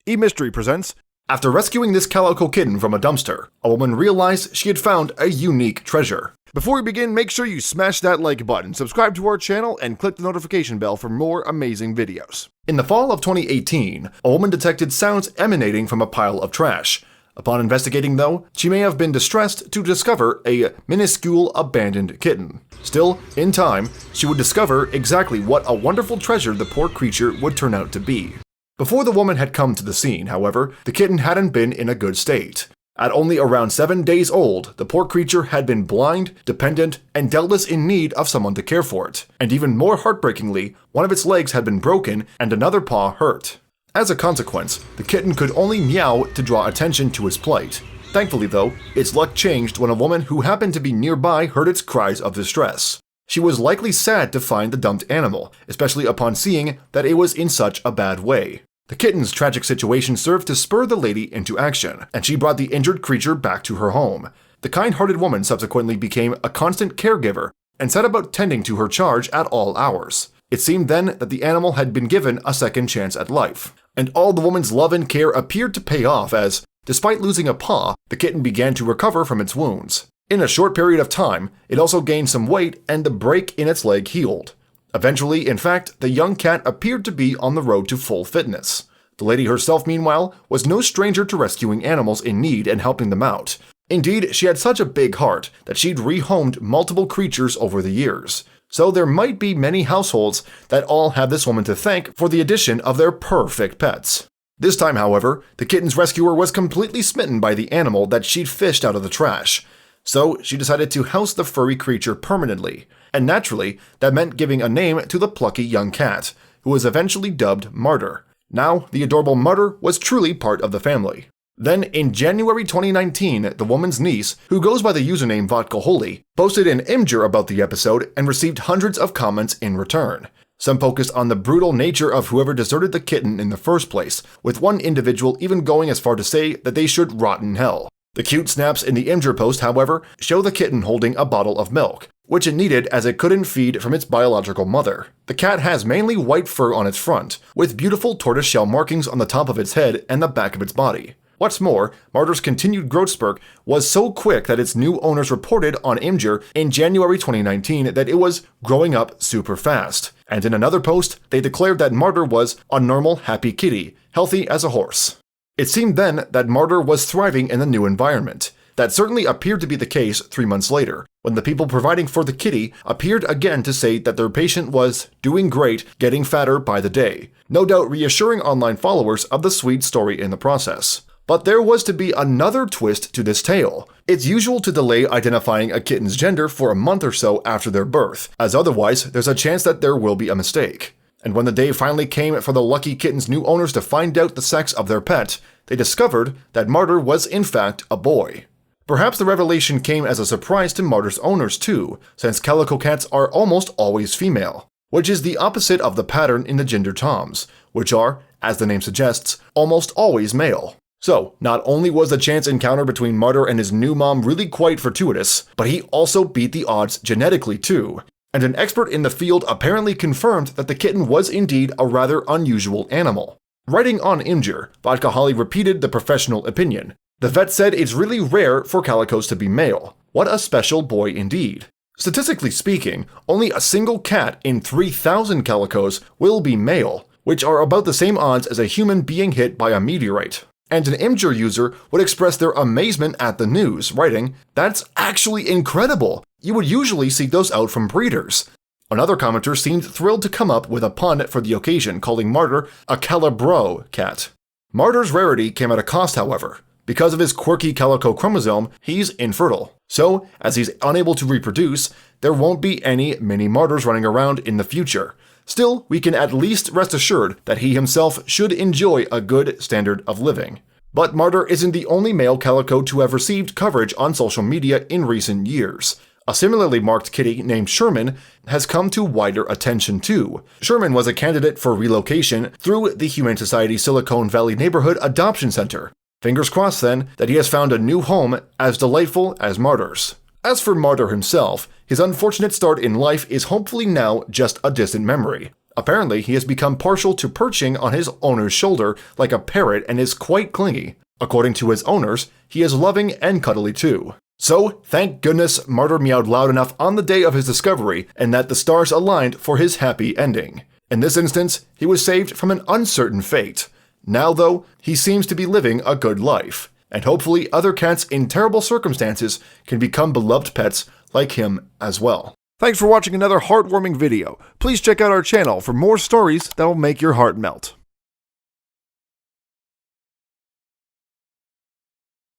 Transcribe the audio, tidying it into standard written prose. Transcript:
eMystery presents. After rescuing this Calico Kitten from a dumpster, a woman realized she had found a unique treasure. Before we begin, make sure you smash that like button, subscribe to our channel, and click the notification bell for more amazing videos. In the fall of 2018, a woman detected sounds emanating from a pile of trash. Upon investigating, though, she may have been distressed to discover a minuscule abandoned kitten. Still, in time, she would discover exactly what a wonderful treasure the poor creature would turn out to be. Before the woman had come to the scene, however, the kitten hadn't been in a good state. At only around 7 days old, the poor creature had been blind, dependent, and doubtless in need of someone to care for it. And even more heartbreakingly, one of its legs had been broken and another paw hurt. As a consequence, the kitten could only meow to draw attention to its plight. Thankfully though, its luck changed when a woman who happened to be nearby heard its cries of distress. She was likely sad to find the dumped animal, especially upon seeing that it was in such a bad way. The kitten's tragic situation served to spur the lady into action, and she brought the injured creature back to her home. The kind-hearted woman subsequently became a constant caregiver and set about tending to her charge at all hours. It seemed then that the animal had been given a second chance at life, and all the woman's love and care appeared to pay off as, despite losing a paw, the kitten began to recover from its wounds. In a short period of time, it also gained some weight and the break in its leg healed. Eventually, in fact, the young cat appeared to be on the road to full fitness. The lady herself, meanwhile, was no stranger to rescuing animals in need and helping them out. Indeed, she had such a big heart that she'd rehomed multiple creatures over the years. So there might be many households that all have this woman to thank for the addition of their perfect pets. This time, however, the kitten's rescuer was completely smitten by the animal that she'd fished out of the trash. So she decided to house the furry creature permanently. And naturally, that meant giving a name to the plucky young cat, who was eventually dubbed Martyr. Now, the adorable Martyr was truly part of the family. Then, in January 2019, the woman's niece, who goes by the username Vodka Holy, posted an imgur about the episode and received hundreds of comments in return. Some focused on the brutal nature of whoever deserted the kitten in the first place, with one individual even going as far to say that they should rot in hell. The cute snaps in the imgur post, however, show the kitten holding a bottle of milk, which it needed as it couldn't feed from its biological mother. The cat has mainly white fur on its front, with beautiful tortoiseshell markings on the top of its head and the back of its body. What's more, Martyr's continued growth spurt was so quick that its new owners reported on imgur in January 2019 that it was growing up super fast. And in another post, they declared that Martyr was a normal, happy kitty, healthy as a horse. It seemed then that Martyr was thriving in the new environment. That certainly appeared to be the case 3 months later, when the people providing for the kitty appeared again to say that their patient was doing great, getting fatter by the day, no doubt reassuring online followers of the sweet story in the process. But there was to be another twist to this tale. It's usual to delay identifying a kitten's gender for a month or so after their birth, as otherwise there's a chance that there will be a mistake. And when the day finally came for the lucky kitten's new owners to find out the sex of their pet, they discovered that Martyr was in fact a boy. Perhaps the revelation came as a surprise to Martyr's owners too, since calico cats are almost always female, which is the opposite of the pattern in the gender toms, which are, as the name suggests, almost always male. So, not only was the chance encounter between Martyr and his new mom really quite fortuitous, but he also beat the odds genetically too. And an expert in the field apparently confirmed that the kitten was indeed a rather unusual animal. Writing on imgur, Vodka Holly repeated the professional opinion. The vet said it's really rare for calicos to be male. What a special boy indeed. Statistically speaking, only a single cat in 3,000 calicos will be male, which are about the same odds as a human being hit by a meteorite. And an imgur user would express their amazement at the news, writing, "That's actually incredible! You would usually seek those out from breeders." Another commenter seemed thrilled to come up with a pun for the occasion, calling Martyr a calibro cat. Martyr's rarity came at a cost, however. Because of his quirky calico chromosome, he's infertile. So, as he's unable to reproduce, there won't be any mini Martyrs running around in the future. Still, we can at least rest assured that he himself should enjoy a good standard of living. But Martyr isn't the only male calico to have received coverage on social media in recent years. A similarly marked kitty named Sherman has come to wider attention too. Sherman was a candidate for relocation through the Humane Society Silicon Valley Neighborhood Adoption Center. Fingers crossed then that he has found a new home as delightful as Martyr's. As for Martyr himself, his unfortunate start in life is hopefully now just a distant memory. Apparently, he has become partial to perching on his owner's shoulder like a parrot and is quite clingy. According to his owners, he is loving and cuddly too. So, thank goodness Martyr meowed loud enough on the day of his discovery and that the stars aligned for his happy ending. In this instance, he was saved from an uncertain fate. Now, though, he seems to be living a good life, and hopefully other cats in terrible circumstances can become beloved pets like him as well. Thanks for watching another heartwarming video. Please check out our channel for more stories that will make your heart melt.